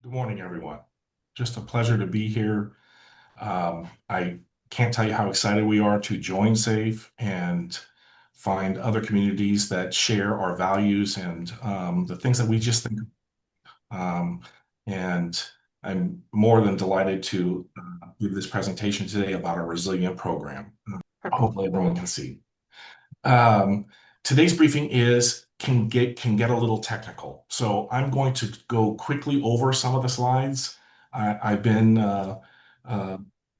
Good morning, everyone. Just a pleasure to be here. I can't tell you how excited we are to join SAFE and find other communities that share our values and the things that we just think. Um, and I'm more than delighted to give this presentation today about our resilient program. Hopefully everyone can see. Um, Today's briefing can get a little technical, so I'm going to go quickly over some of the slides. I've been uh,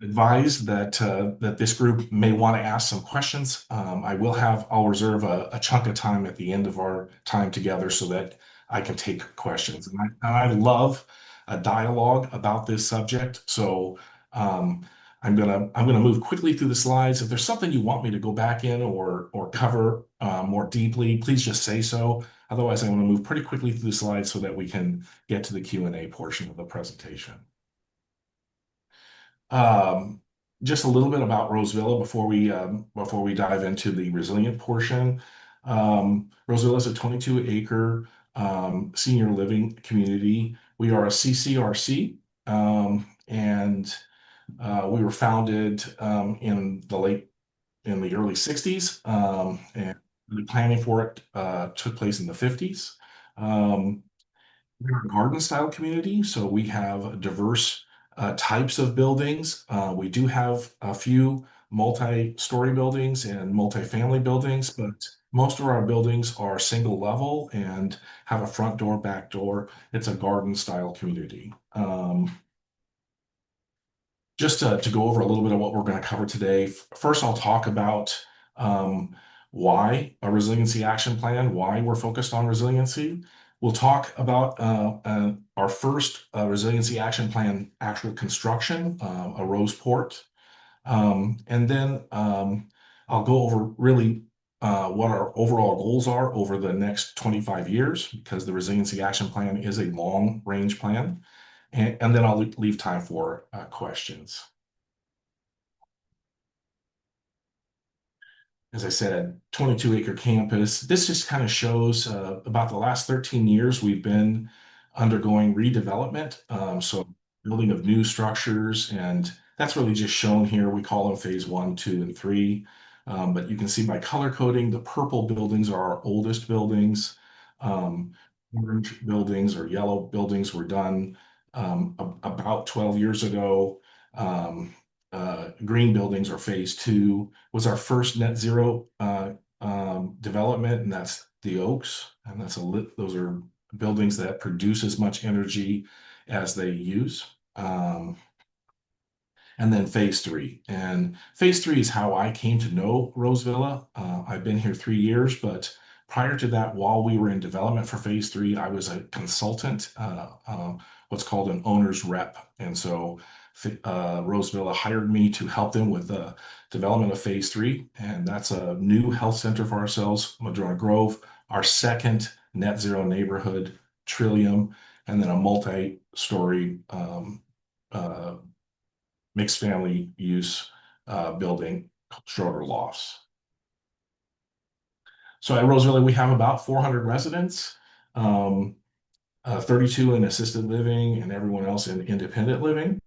advised that this group may want to ask some questions. I'll reserve a chunk of time at the end of our time together so that I can take questions. And I love a dialogue about this subject, so um, I'm gonna move quickly through the slides. If there's something you want me to go back in or cover more deeply, please just say so. Otherwise, I'm gonna move pretty quickly through the slides so that we can get to the Q&A portion of the presentation. Um, just a little bit about RoseVilla before we dive into the resilient portion. RoseVilla is a 22-acre senior living community. We are a CCRC, and we were founded in the early 60s, and the planning for it took place in the 50s. Um, we're a garden style community, so we have diverse types of buildings. We do have a few multi-story buildings and multi-family buildings, but most of our buildings are single level and have a front door, back door. It's a garden style community. Just to go over a little bit of what we're going to cover today. First, I'll talk about why a resiliency action plan, why we're focused on resiliency. We'll talk about our first resiliency action plan actual construction, a Rose Port. And then I'll go over really what our overall goals are over the next 25 years, because the resiliency action plan is a long range plan. And then I'll leave time for questions. As I said, 22-acre campus. This just kind of shows about the last 13 years we've been undergoing redevelopment. So building of new structures, and that's really just shown here. We call them phase 1, 2, and 3. But you can see by color coding, the purple buildings are our oldest buildings. Orange buildings or yellow buildings were done about 12 years ago. Green buildings or phase 2 was our first net zero development, and that's the Oaks. And those are buildings that produce as much energy as they use. And then phase 3. And phase 3 is how I came to know RoseVilla. I've been here 3 years, but prior to that, while we were in development for phase 3, I was a consultant, what's called an owner's rep. And so RoseVilla hired me to help them with the development of phase 3. And that's a new health center for ourselves, Madrona Grove, our second net zero neighborhood, Trillium, and then a multi-story mixed family use building called Schroeder Lofts. So at RoseVilla, we have about 400 residents, 32 in assisted living and everyone else in independent living.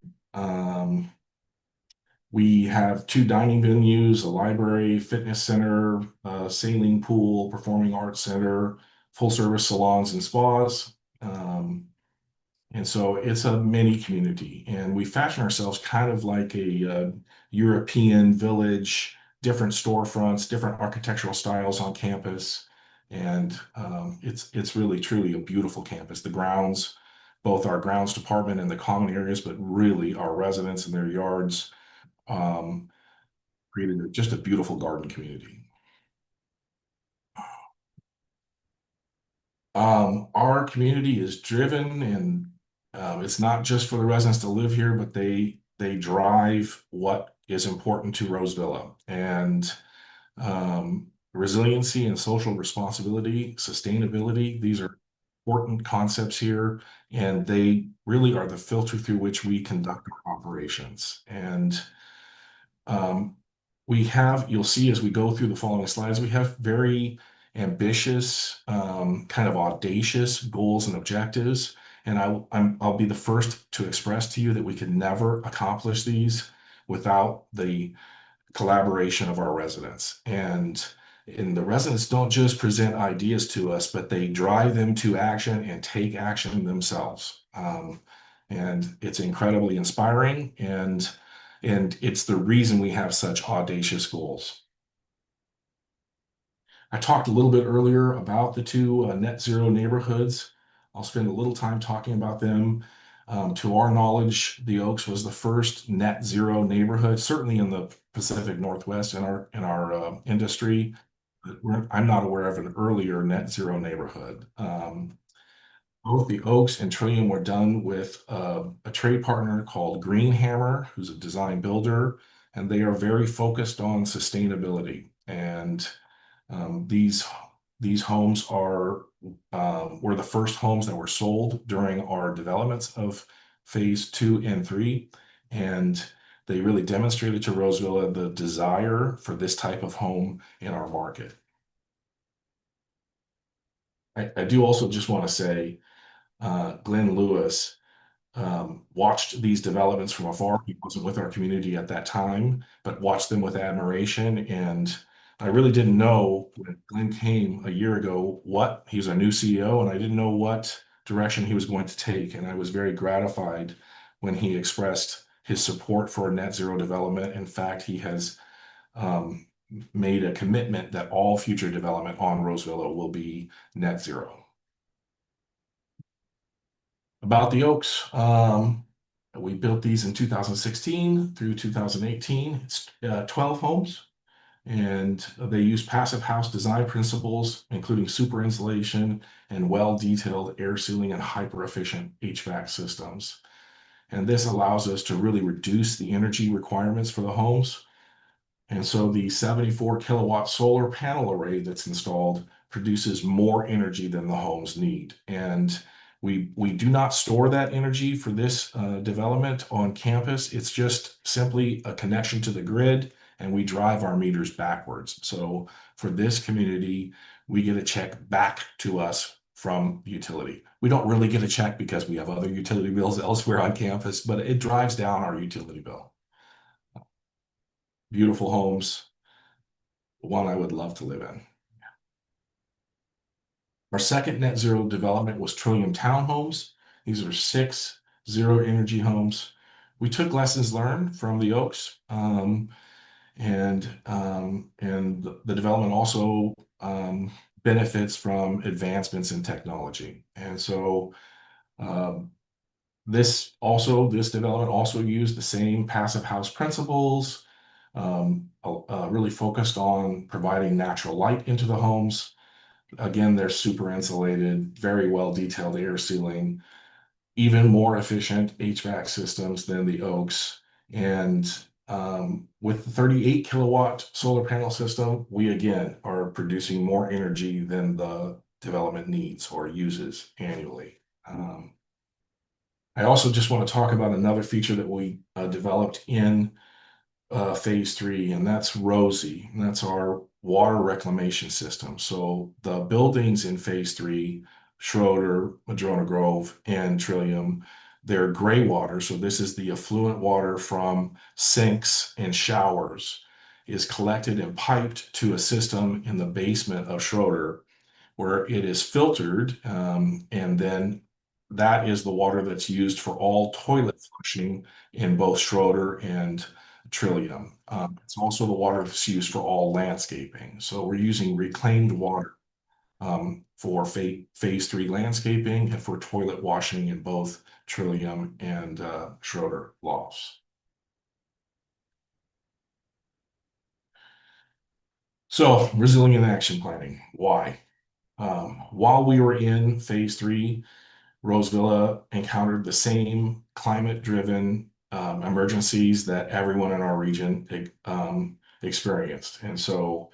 We have 2 dining venues, a library, fitness center, sailing pool, performing arts center, full service salons and spas. And so it's a mini community, and we fashion ourselves kind of like a European village, different storefronts, different architectural styles on campus. And it's really truly a beautiful campus. The grounds, both our grounds department and the common areas, but really our residents and their yards, created just a beautiful garden community. Our community is driven, and it's not just for the residents to live here, but they drive what is important to RoseVilla. And resiliency and social responsibility, sustainability, these are important concepts here, and they really are the filter through which we conduct our operations. And you'll see as we go through the following slides, we have very ambitious, kind of audacious goals and objectives. And I'll be the first to express to you that we could never accomplish these without the collaboration of our residents. And the residents don't just present ideas to us, but they drive them to action and take action themselves. And it's incredibly inspiring, and it's the reason we have such audacious goals. I talked a little bit earlier about the two net zero neighborhoods. I'll spend a little time talking about them. To our knowledge, the Oaks was the first net zero neighborhood, certainly in the Pacific Northwest in our industry. I'm not aware of an earlier net zero neighborhood. Both the Oaks and Trillium were done with a trade partner called Greenhammer, who's a design builder, and they are very focused on sustainability. And these homes were the first homes that were sold during our developments of phase 2 and 3, and they really demonstrated to RoseVilla the desire for this type of home in our market. I do also just want to say, Glenn Lewis watched these developments from afar. He wasn't with our community at that time, but watched them with admiration. And I really didn't know when Glenn came a year ago what he was a new CEO, and I didn't know what direction he was going to take. And I was very gratified when he expressed his support for net zero development. In fact, he has um, made a commitment that all future development on RoseVilla will be net zero. About the Oaks, we built these in 2016 through 2018. It's 12 homes, and they use passive house design principles, including super insulation and well-detailed air sealing and hyper-efficient HVAC systems. And this allows us to really reduce the energy requirements for the homes. And so the 74 kilowatt solar panel array that's installed produces more energy than the homes need. And we do not store that energy for this development on campus. It's just simply a connection to the grid, and we drive our meters backwards. So for this community, we get a check back to us from utility. We don't really get a check because we have other utility bills elsewhere on campus, but it drives down our utility bill. Beautiful homes, one I would love to live in. Our second net zero development was Trillium Townhomes. These are 6 zero energy homes. We took lessons learned from the Oaks, and the development also benefits from advancements in technology. And so this development also used the same passive house principles, really focused on providing natural light into the homes. Again, they're super insulated, very well detailed air sealing, even more efficient HVAC systems than the Oaks. And with the 38 kilowatt solar panel system, we again are producing more energy than the development needs or uses annually. I also just want to talk about another feature that we developed in phase 3, and that's Rosie, and that's our water reclamation system. So the buildings in phase 3, Schroeder, Madrona Grove, and Trillium, they're gray water. So this is the effluent water from sinks and showers is collected and piped to a system in the basement of Schroeder where it is filtered, and then that is the water that's used for all toilet flushing in both Schroeder and Trillium. It's also the water that's used for all landscaping. So we're using reclaimed water for phase 3 landscaping and for toilet washing in both Trillium and Schroeder lofts. So resilient action planning, why? While we were in phase 3, RoseVilla encountered the same climate-driven emergencies that everyone in our region experienced. And so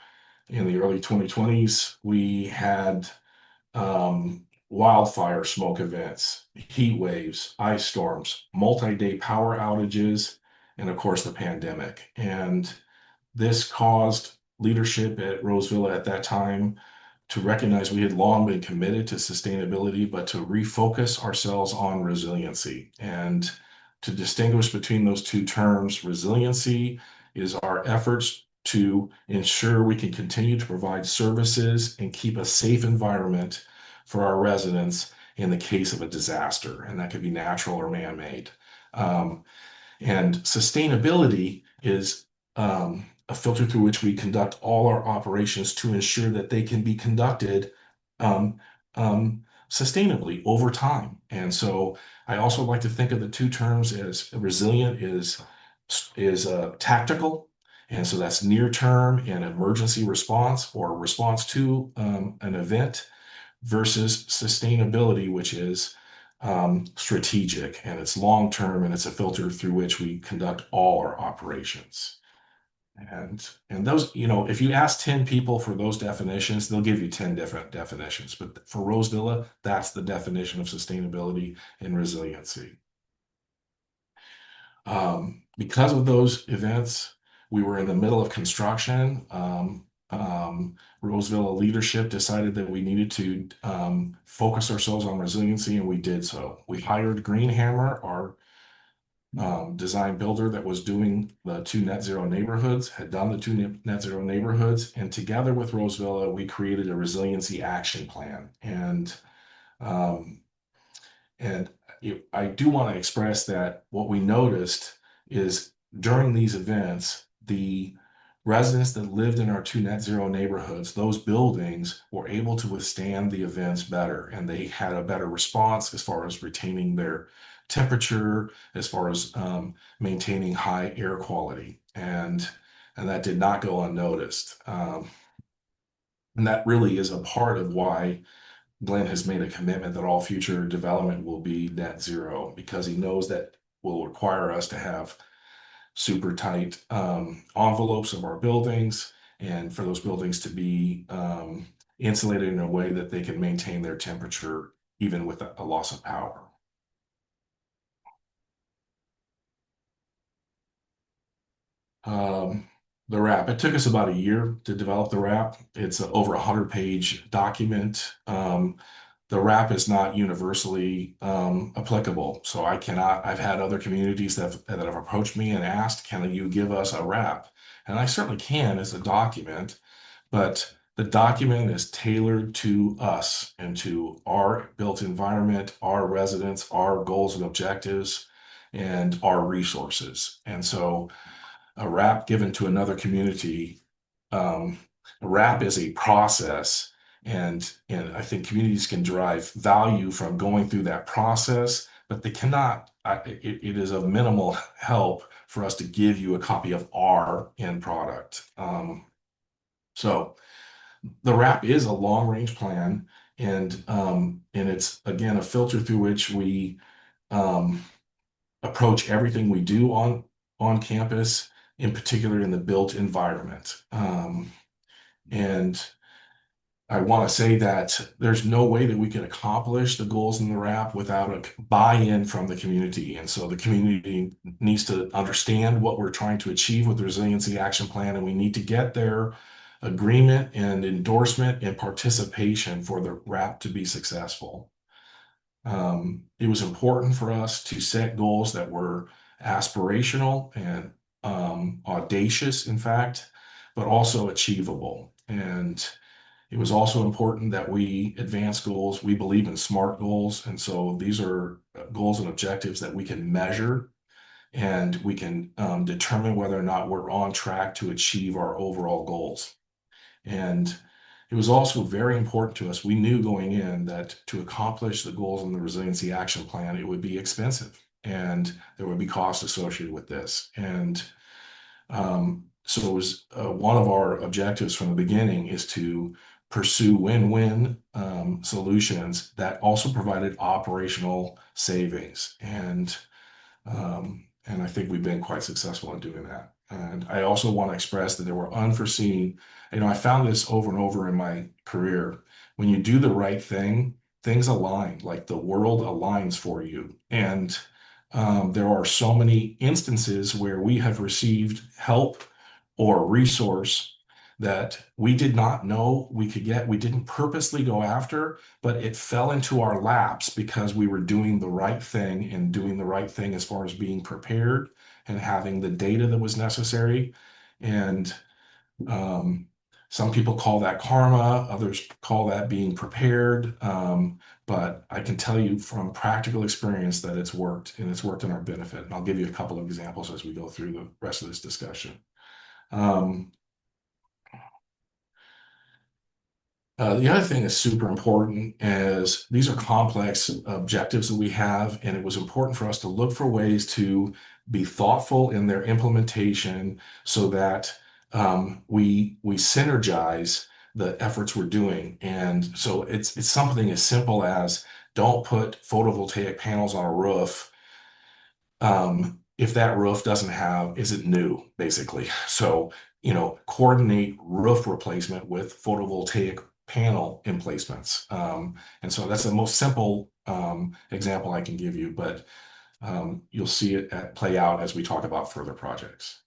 in the early 2020s, we had wildfire smoke events, heat waves, ice storms, multi-day power outages, and of course the pandemic. And this caused leadership at RoseVilla at that time to recognize we had long been committed to sustainability, but to refocus ourselves on resiliency. And to distinguish between those two terms, resiliency is our efforts to ensure we can continue to provide services and keep a safe environment for our residents in the case of a disaster, and that could be natural or man-made. And sustainability is a filter through which we conduct all our operations to ensure that they can be conducted um, sustainably over time. And so I also like to think of the two terms as resilient is tactical. And so that's near term and emergency response or response to an event versus sustainability, which is strategic and it's long term and it's a filter through which we conduct all our operations. And those, if you ask 10 people for those definitions, they'll give you 10 different definitions. But for RoseVilla, that's the definition of sustainability and resiliency. Because of those events, we were in the middle of construction. RoseVilla leadership decided that we needed to focus ourselves on resiliency, and we did so. We hired Greenhammer, our design builder that was doing the two net zero neighborhoods, had done the two net zero neighborhoods, and together with RoseVilla, we created a resiliency action plan. Um, and I do want to express that what we noticed is during these events, the residents that lived in our two net zero neighborhoods, those buildings were able to withstand the events better, and they had a better response as far as retaining their temperature, as far as maintaining high air quality, and that did not go unnoticed. And that really is a part of why Glenn has made a commitment that all future development will be net zero, because he knows that will require us to have super tight envelopes of our buildings, and for those buildings to be insulated in a way that they can maintain their temperature even with a loss of power. Um, the RAP, it took us about a year to develop the RAP. It's an over 100-page document. The RAP is not universally applicable. So I've had other communities that have approached me and asked, can you give us a RAP? And I certainly can as a document, but the document is tailored to us and to our built environment, our residents, our goals and objectives, and our resources. And so a RAP given to another community, a RAP is a process, and I think communities can derive value from going through that process, but they cannot. It is of minimal help for us to give you a copy of our end product. So the RAP is a long range plan, and it's again a filter through which we um, approach everything we do on campus, in particular in the built environment. And I want to say that there's no way that we can accomplish the goals in the RAP without a buy-in from the community. And so the community needs to understand what we're trying to achieve with the Resiliency Action Plan, and we need to get their agreement and endorsement and participation for the RAP to be successful. It was important for us to set goals that were aspirational and audacious, in fact, but also achievable. And it was also important that we advance goals. We believe in SMART goals. And so these are goals and objectives that we can measure, and we can determine whether or not we're on track to achieve our overall goals. And it was also very important to us. We knew going in that to accomplish the goals in the Resiliency Action Plan, it would be expensive and there would be costs associated with this. And so it was one of our objectives from the beginning is to pursue win-win solutions that also provided operational savings. And I think we've been quite successful in doing that. And I also want to express that there were unforeseen, I found this over and over in my career. When you do the right thing, things align, like the world aligns for you. And there are so many instances where we have received help or resource that we did not know we could get. We didn't purposely go after, but it fell into our laps because we were doing the right thing and doing the right thing as far as being prepared and having the data that was necessary. And um, some people call that karma, others call that being prepared. But I can tell you from practical experience that it's worked and it's worked in our benefit. And I'll give you a couple of examples as we go through the rest of this discussion. Um, the other thing that's super important is these are complex objectives that we have, and it was important for us to look for ways to be thoughtful in their implementation so that we synergize the efforts we're doing. And so it's something as simple as don't put photovoltaic panels on a roof if that roof doesn't have isn't new, basically. So, coordinate roof replacement with photovoltaic panel emplacements. And so that's the most simple example I can give you, but you'll see it play out as we talk about further projects.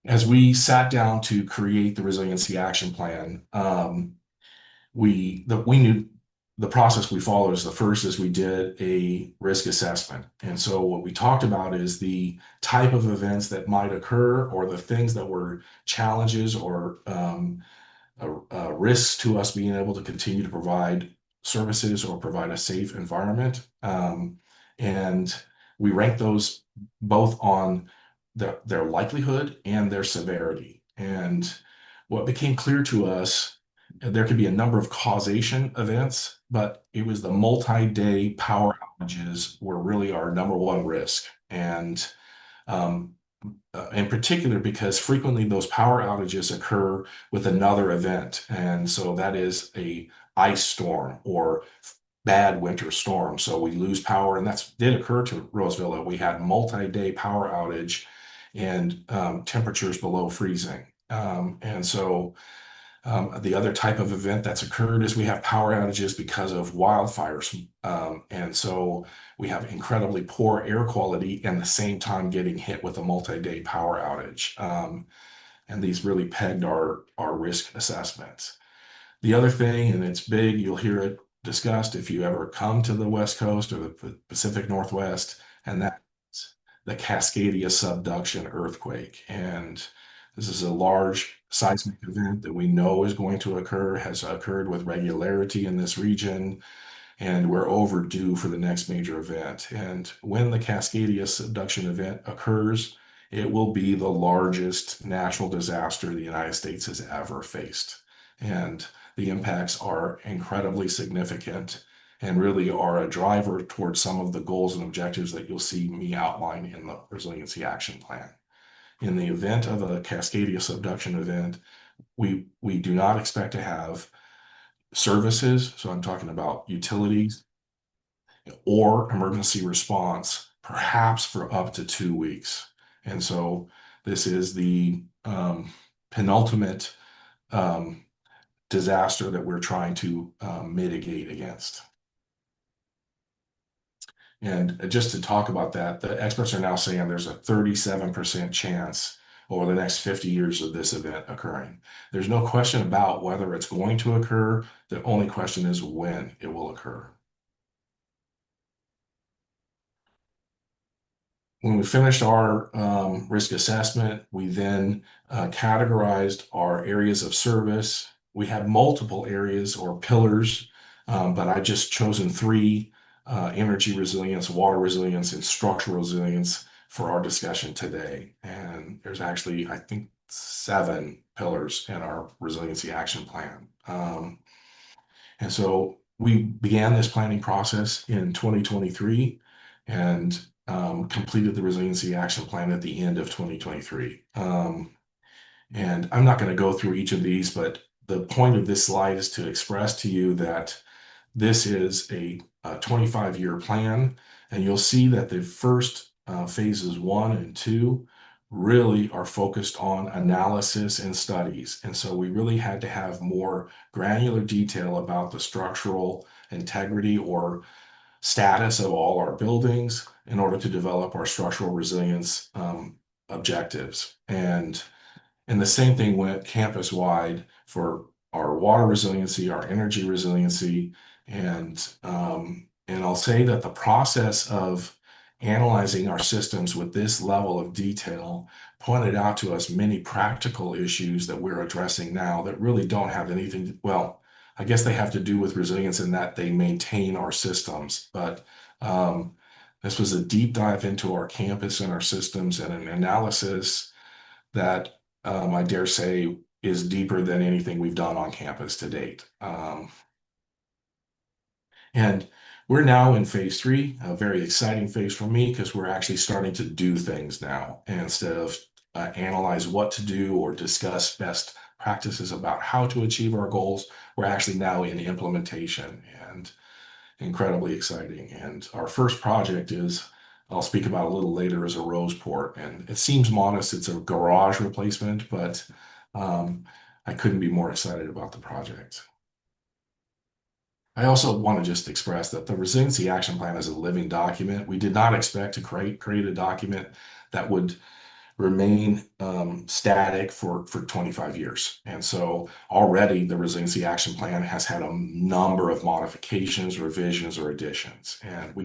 As we sat down to create the resiliency action plan, we knew the process we followed is the first is we did a risk assessment. And so what we talked about is the type of events that might occur or the things that were challenges or risks to us being able to continue to provide services or provide a safe environment. And we ranked those both on their likelihood and their severity. And what became clear to us, there could be a number of causation events, but it was the multi-day power outages were really our number one risk. And um, in particular, because frequently those power outages occur with another event. And so that is a ice storm or bad winter storm. So we lose power, and that did occur to RoseVilla. We had multi-day power outage and temperatures below freezing. And so the other type of event that's occurred is we have power outages because of wildfires. And so we have incredibly poor air quality and the same time getting hit with a multi-day power outage. And these really pegged our risk assessments. The other thing, and it's big, you'll hear it discussed if you ever come to the West Coast or the Pacific Northwest, and that's the Cascadia subduction earthquake. And this is a large seismic event that we know is going to occur, has occurred with regularity in this region, and we're overdue for the next major event. And when the Cascadia subduction event occurs, it will be the largest natural disaster the United States has ever faced. And the impacts are incredibly significant and really are a driver towards some of the goals and objectives that you'll see me outline in the Resiliency Action Plan. In the event of a Cascadia subduction event, we do not expect to have services, so I'm talking about utilities or emergency response, perhaps for up to 2 weeks. And so this is the penultimate disaster that we're trying to mitigate against. And just to talk about that, the experts are now saying there's a 37% chance over the next 50 years of this event occurring. There's no question about whether it's going to occur. The only question is when it will occur. When we finished our risk assessment, we then categorized our areas of service. We have multiple areas or pillars, but I just chosen three: energy resilience, water resilience, and structural resilience for our discussion today. And there's actually, I think, 7 pillars in our resiliency action plan. And so we began this planning process in 2023 and completed the resiliency action plan at the end of 2023. And I'm not going to go through each of these, but the point of this slide is to express to you that this is a 25-year plan, and you'll see that the first phases 1 and 2 really are focused on analysis and studies. And so we really had to have more granular detail about the structural integrity or status of all our buildings in order to develop our structural resilience objectives. And And the same thing went campus-wide for our water resiliency, our energy resiliency, and I'll say that the process of analyzing our systems with this level of detail pointed out to us many practical issues that we're addressing now that really don't have anything, well, I guess they have to do with resilience in that they maintain our systems. But this was a deep dive into our campus and our systems and an analysis that I dare say is deeper than anything we've done on campus to date. And we're now in phase three, a very exciting phase for me because we're actually starting to do things now instead of analyze what to do or discuss best practices about how to achieve our goals. We're actually now in implementation and incredibly exciting. And our first project is, I'll speak about a little later, is a Roseport. And it seems modest, it's a garage replacement, but I couldn't be more excited about the project. I also want to just express that the Resiliency Action Plan is a living document. We did not expect to create a document that would remain static for 25 years. And so already the Resiliency Action Plan has had a number of modifications, revisions, or additions. And we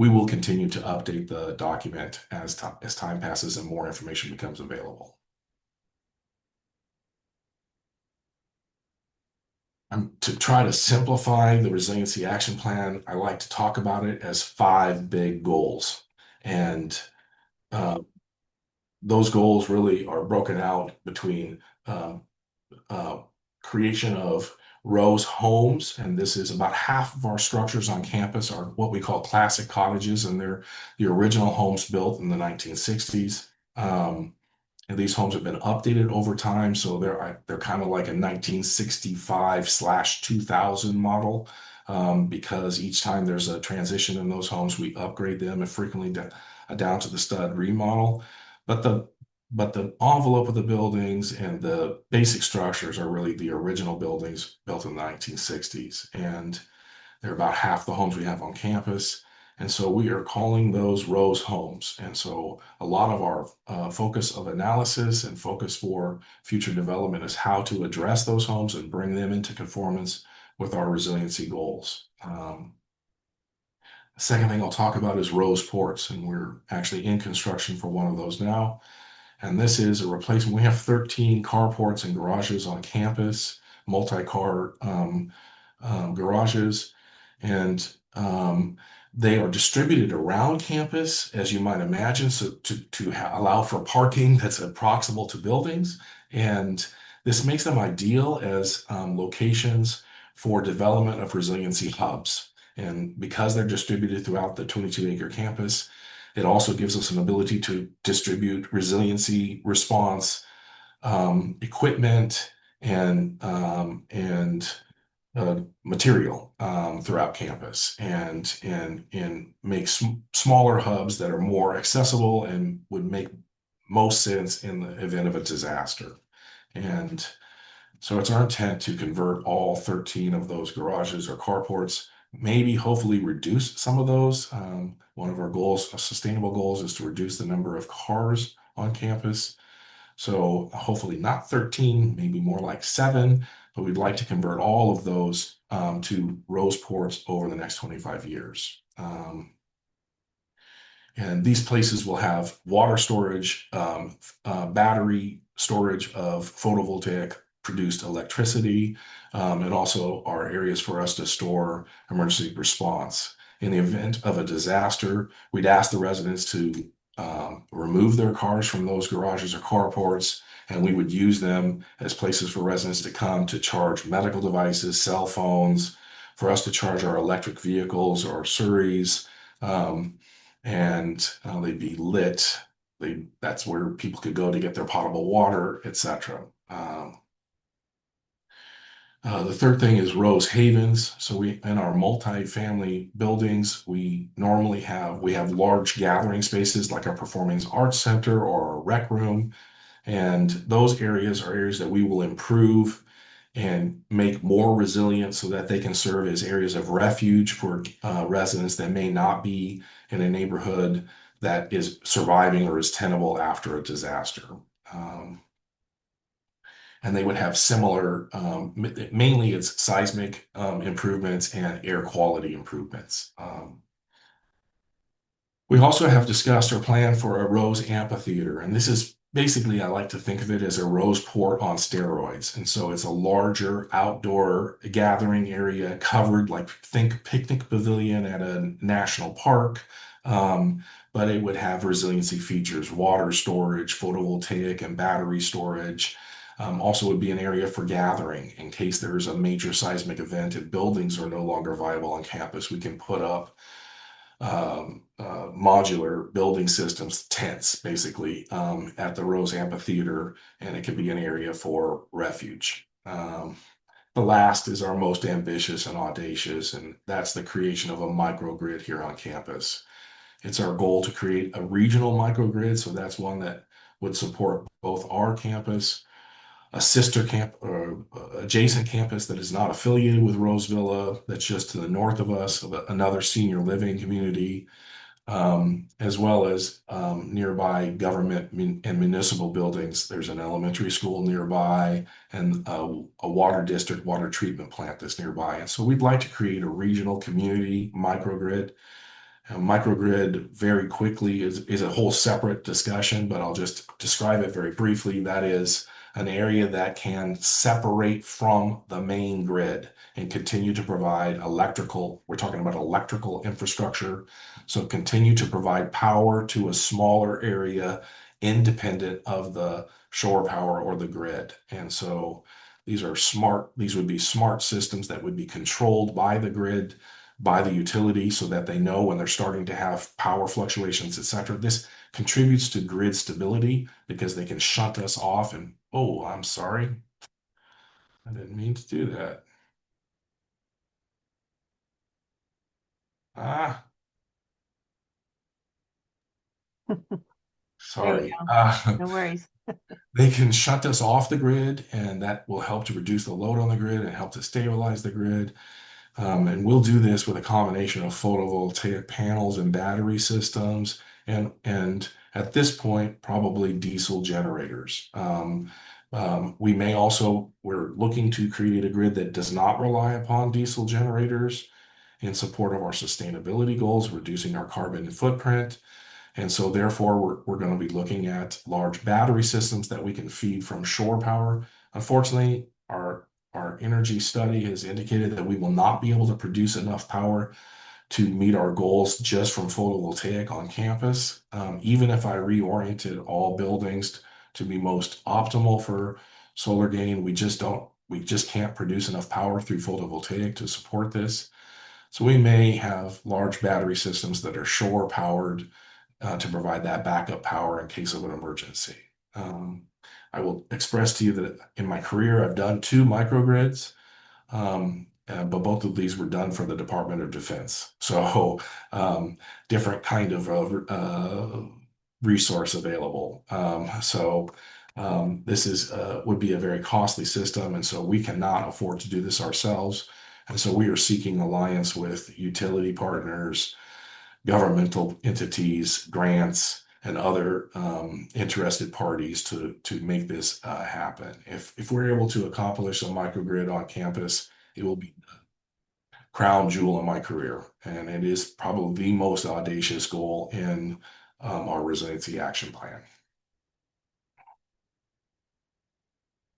will continue to update the document as time passes and more information becomes available. To try to simplify the Resiliency Action Plan, I like to talk about it as 5 big goals. And uh, those goals really are broken out between uh, creation of Rose homes, and this is about half of our structures on campus are what we call classic cottages, and they're the original homes built in the 1960s. And these homes have been updated over time, so they're kind of like a 1965/2000 model, because each time there's a transition in those homes, we upgrade them and frequently down to the stud remodel. But the envelope of the buildings and the basic structures are really the original buildings built in the 1960s, and they're about half the homes we have on campus. And so we are calling those Rose homes. And so a lot of our focus of analysis and focus for future development is how to address those homes and bring them into conformance with our resiliency goals. The second thing I'll talk about is Rose ports, and we're actually in construction for one of those now. And this is a replacement. We have 13 carports and garages on campus, multi-car garages, and they are distributed around campus, as you might imagine, so to allow for parking that's proximal to buildings. And this makes them ideal as locations for development of resiliency hubs. And because they're distributed throughout the 22-acre campus, it also gives us an ability to distribute resiliency response equipment and material throughout campus and make smaller hubs that are more accessible and would make most sense in the event of a disaster. And so it's our intent to convert all 13 of those garages or carports, maybe hopefully reduce some of those. One of our goals, sustainable goals, is to reduce the number of cars on campus. So hopefully not 13, maybe more like 7, but we'd like to convert all of those to Rose ports over the next 25 years. And these places will have water storage, battery storage of photovoltaic produced electricity, and also are areas for us to store emergency response. In the event of a disaster, we'd ask the residents to remove their cars from those garages or carports, and we would use them as places for residents to come to charge medical devices, cell phones, for us to charge our electric vehicles or Surreys. And they'd be lit. That's where people could go to get their potable water, etc. The third thing is Rose Havens. So we, in our multi-family buildings, we have large gathering spaces like our Performing Arts Center or our rec room. And those areas are areas that we will improve and make more resilient so that they can serve as areas of refuge for residents that may not be in a neighborhood that is surviving or is tenable after a disaster. and they would have similar, mainly it's seismic improvements and air quality improvements. We also have discussed our plan for a Rose Amphitheater, and this is basically, I like to think of it as a Rose Port on steroids. And so it's a larger outdoor gathering area covered, like think picnic pavilion at a national park, but it would have resiliency features, water storage, photovoltaic and battery storage. Also would be an area for gathering in case there's a major seismic event and buildings are no longer viable on campus. We can put up modular building systems, tents, basically, at the Rose Amphitheater, and it could be an area for refuge. The last is our most ambitious and audacious, and that's the creation of a microgrid here on campus. It's our goal to create a regional microgrid, so that's one that would support both our campus, a sister camp or adjacent campus that is not affiliated with RoseVilla, that's just to the north of us, another senior living community, as well as nearby government and municipal buildings. There's an elementary school nearby and a water district water treatment plant that's nearby. And so we'd like to create a regional community microgrid. Microgrid very quickly is a whole separate discussion, but I'll just describe it very briefly. That is an area that can separate from the main grid and continue to provide electrical, we're talking about electrical infrastructure, so continue to provide power to a smaller area independent of the shore power or the grid. And so these would be smart systems that would be controlled by the grid, by the utility, so that they know when they're starting to have power fluctuations, etc. This contributes to grid stability because they can shut us off and, oh, I'm sorry, I didn't mean to do that. Ah, There we sorry. go. No worries. They can shut us off the grid, and that will help to reduce the load on the grid and help to stabilize the grid. And we'll do this with a combination of photovoltaic panels and battery systems, and at this point, probably diesel generators. We're looking to create a grid that does not rely upon diesel generators in support of our sustainability goals, reducing our carbon footprint. And so therefore, we're going to be looking at large battery systems that we can feed from shore power. Unfortunately, our energy study has indicated that we will not be able to produce enough power to meet our goals just from photovoltaic on campus. Even if I reoriented all buildings to be most optimal for solar gain, we just can't produce enough power through photovoltaic to support this. So we may have large battery systems that are shore powered to provide that backup power in case of an emergency. I will express to you that in my career, I've done 2 microgrids, but both of these were done for the Department of Defense. So different kind of resource available. This would be a very costly system, and so we cannot afford to do this ourselves. And so we are seeking alliance with utility partners, governmental entities, grants, and other interested parties to make this happen. If we're able to accomplish a microgrid on campus, it will be the crown jewel in my career, and it is probably the most audacious goal in our resiliency action plan.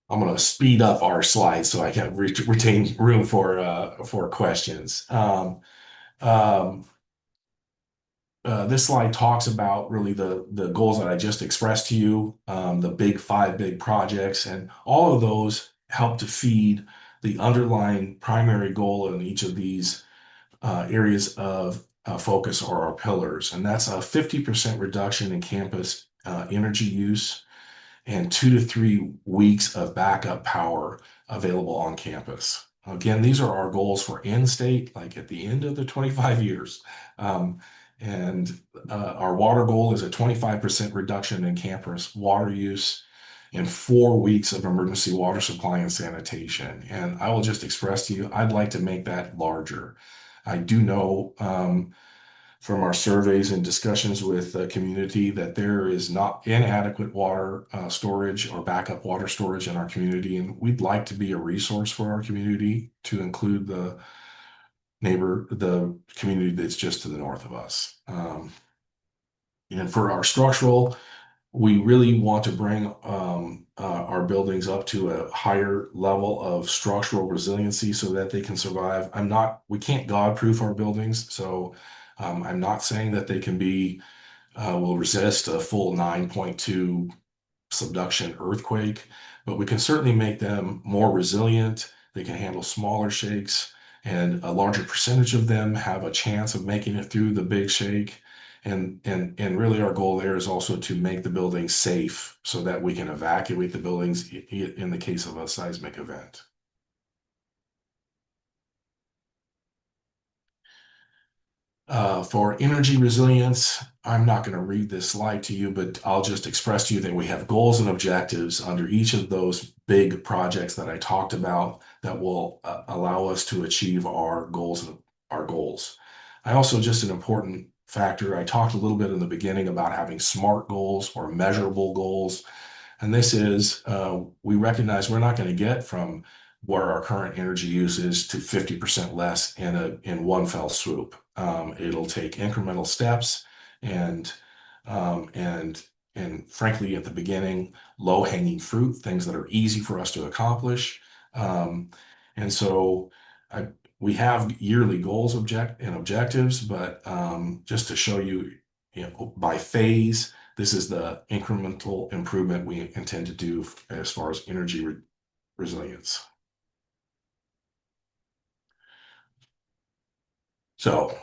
I'm going to speed up our slides so I can retain room for questions. This slide talks about really the goals that I just expressed to you, the 5 big projects, and all of those help to feed the underlying primary goal in each of these areas of focus or our pillars. And that's a 50% reduction in campus energy use and 2 to 3 weeks of backup power available on campus. Again, these are our goals for end state, like at the end of the 25 years. And our water goal is a 25% reduction in campus water use and 4 weeks of emergency water supply and sanitation. And I will just express to you, I'd like to make that larger. I do know from our surveys and discussions with the community that there is not inadequate water storage or backup water storage in our community. And we'd like to be a resource for our community to include the community that's just to the north of us. And for our structural, we really want to bring our buildings up to a higher level of structural resiliency so that they can survive. We can't God-proof our buildings, so I'm not saying that they will resist a full 9.2 subduction earthquake, but we can certainly make them more resilient. They can handle smaller shakes, and a larger percentage of them have a chance of making it through the big shake. And really our goal there is also to make the buildings safe so that we can evacuate the buildings in the case of a seismic event. For energy resilience, I'm not going to read this slide to you, but I'll just express to you that we have goals and objectives under each of those big projects that I talked about that will allow us to achieve our goals. I also, just an important factor, I talked a little bit in the beginning about having SMART goals or measurable goals. And this is, we recognize we're not going to get from where our current energy use is to 50% less in one fell swoop. It'll take incremental steps and um, and frankly, at the beginning, low-hanging fruit, things that are easy for us to accomplish. Um, and so I, we have yearly goals and objectives, but just to show you, by phase, this is the incremental improvement we intend to do as far as energy resilience. So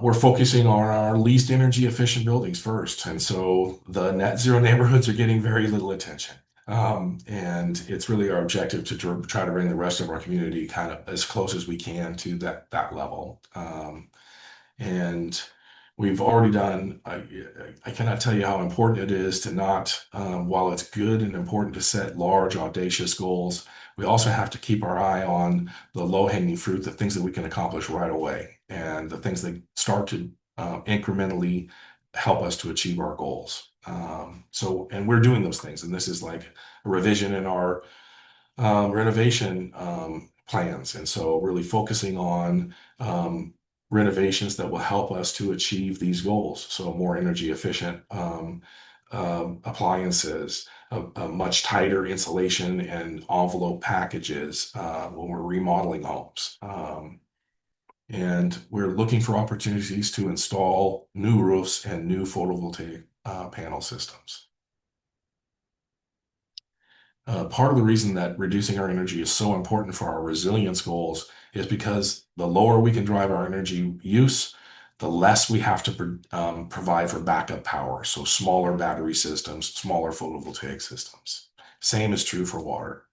we're focusing on our least energy efficient buildings first. And so the net zero neighborhoods are getting very little attention. And it's really our objective to try to bring the rest of our community kind of as close as we can to that level. And we've already done, I cannot tell you how important it is to not, while it's good and important to set large, audacious goals, we also have to keep our eye on the low-hanging fruit, the things that we can accomplish right away, and the things that start to incrementally help us to achieve our goals. And we're doing those things, and this is like a revision in our renovation plans. And so really focusing on renovations that will help us to achieve these goals. So more energy efficient appliances, a much tighter insulation and envelope packages when we're remodeling homes. And we're looking for opportunities to install new roofs and new photovoltaic panel systems. Part of the reason that reducing our energy is so important for our resilience goals is because the lower we can drive our energy use, the less we have to provide for backup power. So smaller battery systems, smaller photovoltaic systems. Same is true for water.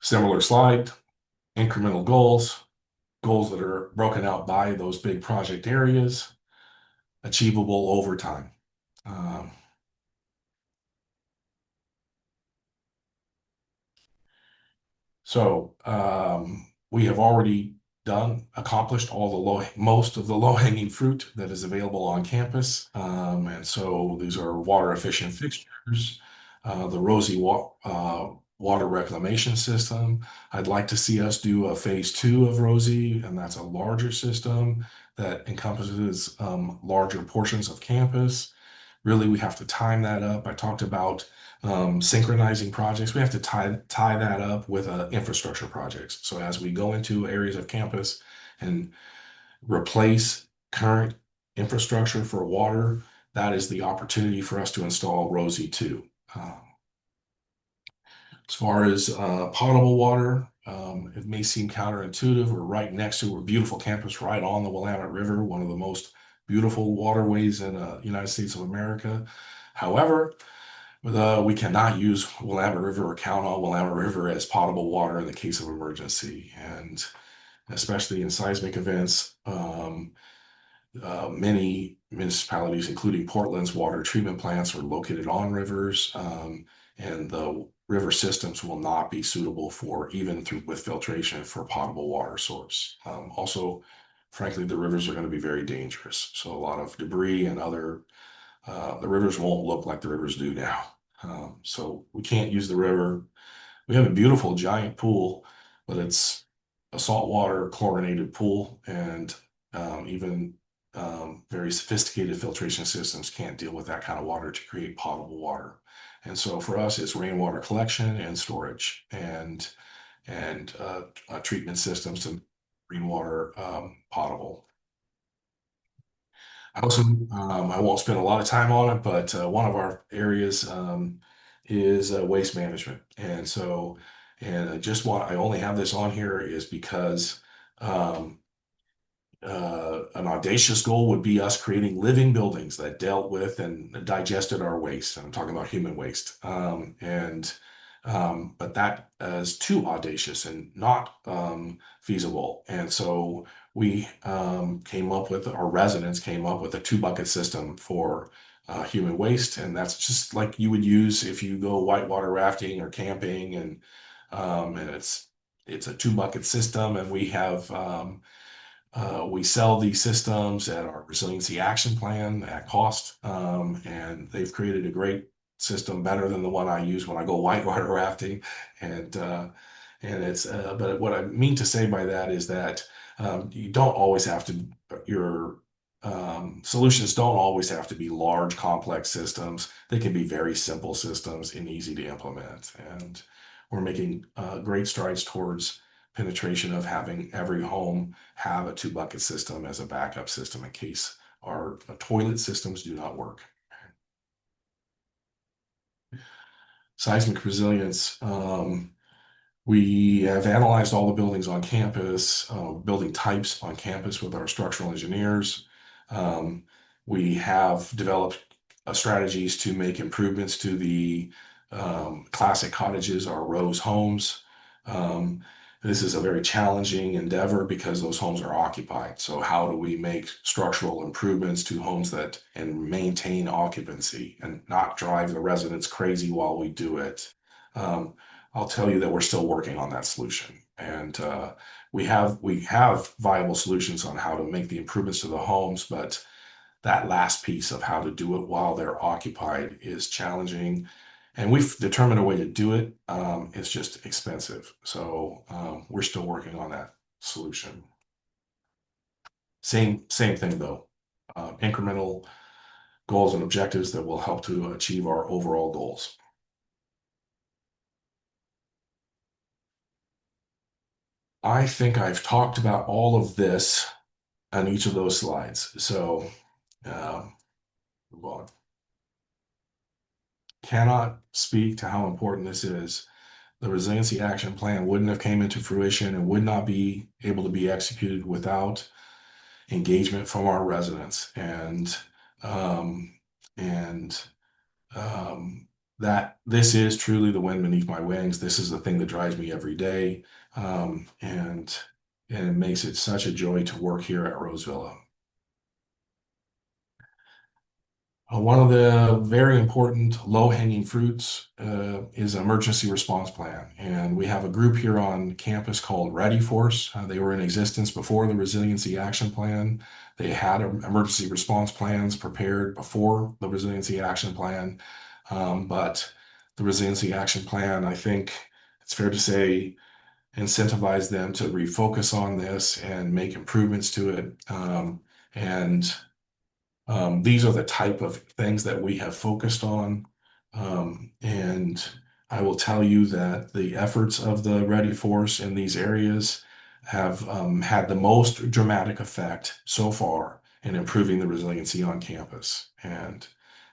Similar slide, incremental goals that are broken out by those big project areas, achievable over time. So we have already accomplished most of the low-hanging fruit that is available on campus. And so these are water efficient fixtures, the water reclamation system. I'd like to see us do a phase 2 of Rosie, and that's a larger system that encompasses larger portions of campus. Really, we have to time that up. I talked about synchronizing projects. We have to tie that up with infrastructure projects. So as we go into areas of campus and replace current infrastructure for water, that is the opportunity for us to install Rosie 2. As far as potable water, it may seem counterintuitive. We're right next to a beautiful campus right on the Willamette River, one of the most beautiful waterways in the United States of America. However, we cannot use Willamette River or count on Willamette River as potable water in the case of emergency. And especially in seismic events, many municipalities, including Portland's water treatment plants, are located on rivers, and the river systems will not be suitable for even through with filtration for potable water source. Also, frankly, the rivers are going to be very dangerous. So a lot of debris and other the rivers won't look like the rivers do now. So we can't use the river. We have a beautiful giant pool, but it's a saltwater chlorinated pool, and even very sophisticated filtration systems can't deal with that kind of water to create potable water. And so for us, it's rainwater collection and storage and treatment systems to rainwater potable. I also, I won't spend a lot of time on it, but one of our areas is waste management. And so, and I just want, I only have this on here is because um, an audacious goal would be us creating living buildings that dealt with and digested our waste. I'm talking about human waste. But that is too audacious and not feasible. And so we came up with, our residents came up with a two bucket system for human waste. And that's just like you would use if you go whitewater rafting or camping. And it's a two bucket system. And we sell these systems at our resiliency action plan at cost, and they've created a great system, better than the one I use when I go whitewater rafting. And but what I mean to say by that is that you don't always have to your solutions don't always have to be large, complex systems. They can be very simple systems and easy to implement. And we're making great strides towards penetration of having every home have a two bucket system as a backup system in case our toilet systems do not work. Seismic resilience. We have analyzed all the buildings on campus, building types on campus with our structural engineers. Um, we have developed strategies to make improvements to the classic cottages, our Rose homes. Um, this is a very challenging endeavor because those homes are occupied. So how do we make structural improvements to homes that and maintain occupancy and not drive the residents crazy while we do it? Um, I'll tell you that we're still working on that solution, and we have viable solutions on how to make the improvements to the homes, but that last piece of how to do it while they're occupied is challenging, and we've determined a way to do it. It's just expensive, so we're still working on that solution. Same thing though, incremental goals and objectives that will help to achieve our overall goals. I think I've talked about all of this on each of those slides. So, um, move on. Cannot speak to how important this is. The resiliency action plan wouldn't have came into fruition and would not be able to be executed without engagement from our residents. Um, and um, that this is truly the wind beneath my wings. This is the thing that drives me every day. And it makes it such a joy to work here at RoseVilla. One of the very important low-hanging fruits is emergency response plan. And we have a group here on campus called Ready Force. They were in existence before the Resiliency Action Plan. They had emergency response plans prepared before the Resiliency Action Plan. But the Resiliency Action Plan, I think it's fair to say, incentivize them to refocus on this and make improvements to it. And these are the type of things that we have focused on. And I will tell you that the efforts of the Ready Force in these areas have had the most dramatic effect so far in improving the resiliency on campus. And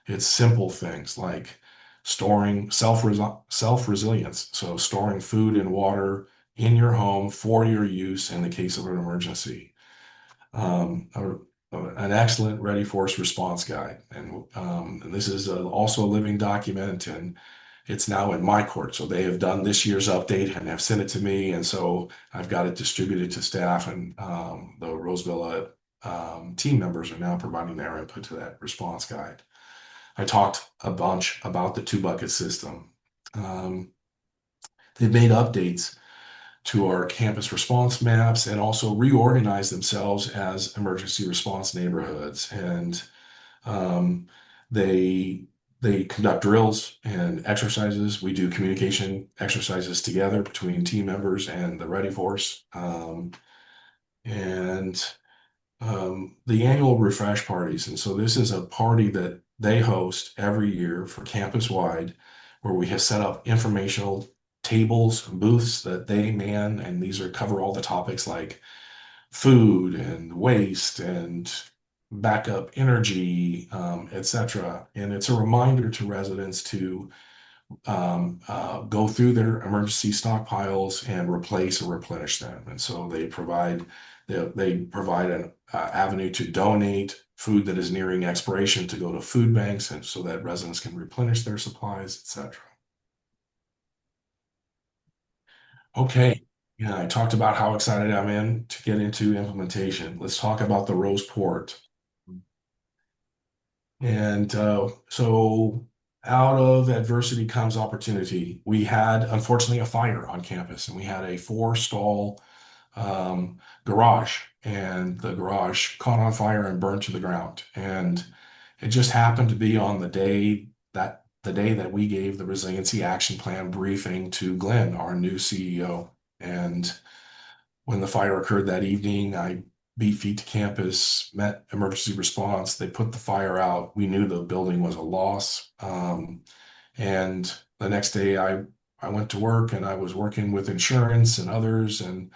it's simple things like storing self-resilience. So storing food and water in your home for your use in the case of an emergency. Um, an excellent Ready Force response guide. And this is also a living document, and it's now in my court. So they have done this year's update and have sent it to me. And so I've got it distributed to staff, and the RoseVilla team members are now providing their input to that response guide. I talked a bunch about the two bucket system. They've made updates to our campus response maps and also reorganized themselves as emergency response neighborhoods. And um, they they conduct drills and exercises. We do communication exercises together between team members and the Ready Force. And the annual refresh parties. And so this is a party that they host every year for campus wide, where we have set up informational tables, booths that they man, and these are cover all the topics like food and waste and backup energy, etc. And it's a reminder to residents to go through their emergency stockpiles and replace or replenish them. And so they provide an avenue to donate food that is nearing expiration to go to food banks, and so that residents can replenish their supplies, etc. Okay. Yeah, I talked about how excited I'm in to get into implementation. Let's talk about the Rose Port. And so out of adversity comes opportunity. We had, unfortunately, a fire on campus, and we had a four-stall garage, and the garage caught on fire and burned to the ground. And it just happened to be on the day that we gave the resiliency action plan briefing to Glenn, our new CEO. And when the fire occurred that evening, I beat feet to campus, met emergency response. They put the fire out. We knew the building was a loss. And the next day, I went to work and I was working with insurance and others, and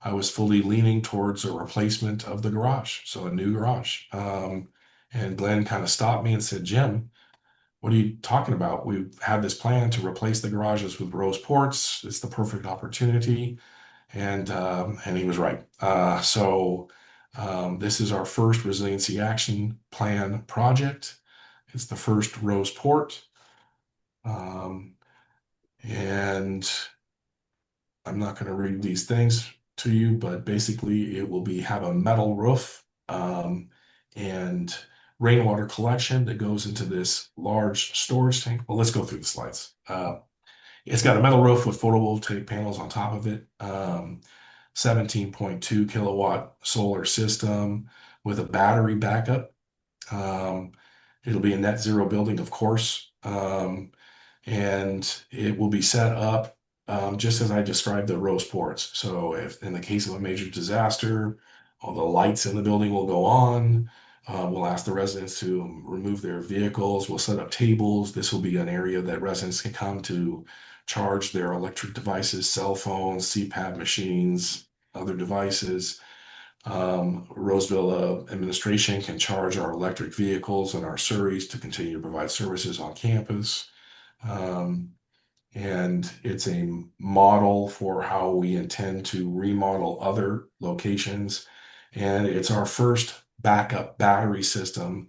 I was fully leaning towards a replacement of the garage, so a new garage. And Glenn kind of stopped me and said, Jim, what are you talking about? We've had this plan to replace the garages with rose ports. It's the perfect opportunity. And he was right. This is our first resiliency action plan project. It's the first rose port. Um, and I'm not going to read these things to you, but basically it will have a metal roof and rainwater collection that goes into this large storage tank. Well, let's go through the slides. It's got a metal roof with photovoltaic panels on top of it. 17.2 kilowatt solar system with a battery backup. Um, it'll be a net zero building, of course. And it will be set up just as I described the rose ports. So if in the case of a major disaster, all the lights in the building will go on. We'll ask the residents to remove their vehicles. We'll set up tables. This will be an area that residents can come to charge their electric devices, cell phones, CPAP machines, other devices. RoseVilla administration can charge our electric vehicles and our Surreys to continue to provide services on campus. Um, and it's a model for how we intend to remodel other locations. And it's our first backup battery system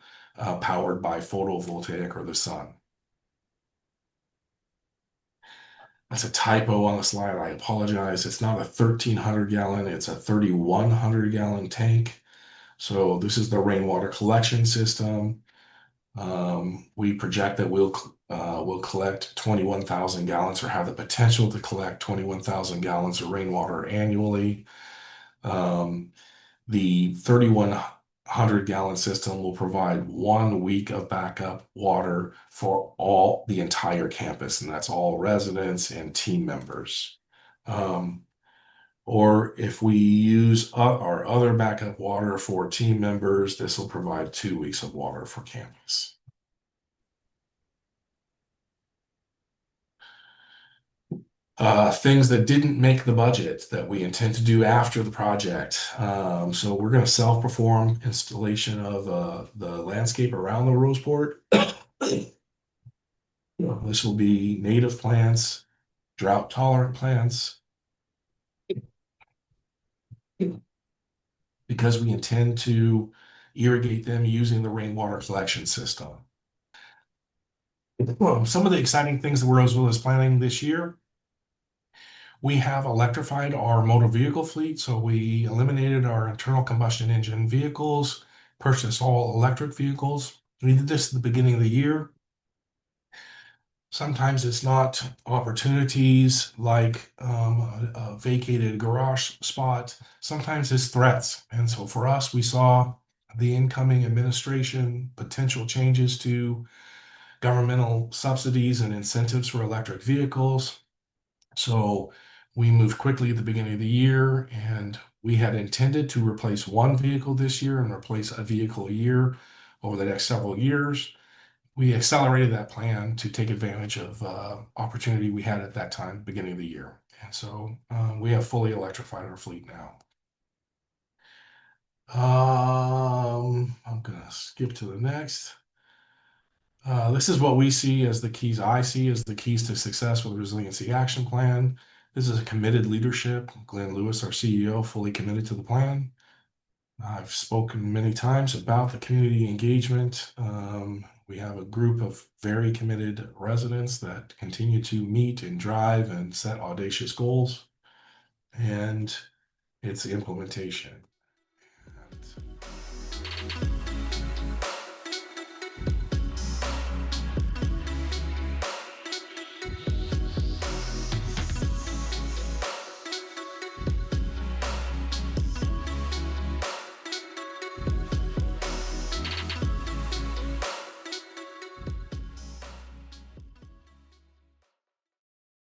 powered by photovoltaic or the sun. That's a typo on the slide. I apologize. It's not a 1,300 gallon, it's a 3,100 gallon tank. So this is the rainwater collection system. We project that we'll collect 21,000 gallons or have the potential to collect 21,000 gallons of rainwater annually. Um, the 3,100 gallon system will provide 1 week of backup water for the entire campus, and that's all residents and team members. Um, or if we use our other backup water for team members, this will provide 2 weeks of water for campus. Things that didn't make the budget that we intend to do after the project. So we're going to self-perform installation of the landscape around the Roseport. This will be native plants, drought-tolerant plants, because we intend to irrigate them using the rainwater collection system. Some of the exciting things that Roseville is planning this year. We have electrified our motor vehicle fleet, so we eliminated our internal combustion engine vehicles, purchased all electric vehicles. We did this at the beginning of the year. Sometimes it's not opportunities like a vacated garage spot. Sometimes it's threats. And so for us, we saw the incoming administration, potential changes to governmental subsidies and incentives for electric vehicles. So we moved quickly at the beginning of the year, and we had intended to replace one vehicle this year and replace a vehicle a year over the next several years. We accelerated that plan to take advantage of opportunity we had at that time, beginning of the year. And so we have fully electrified our fleet now. I'm gonna skip to the next. This is what we see as the keys I see as the keys to success with the Resiliency Action Plan. This is a committed leadership. Glenn Lewis, our CEO, fully committed to the plan. I've spoken many times about the community engagement. We have a group of very committed residents that continue to meet and drive and set audacious goals, and it's the implementation. And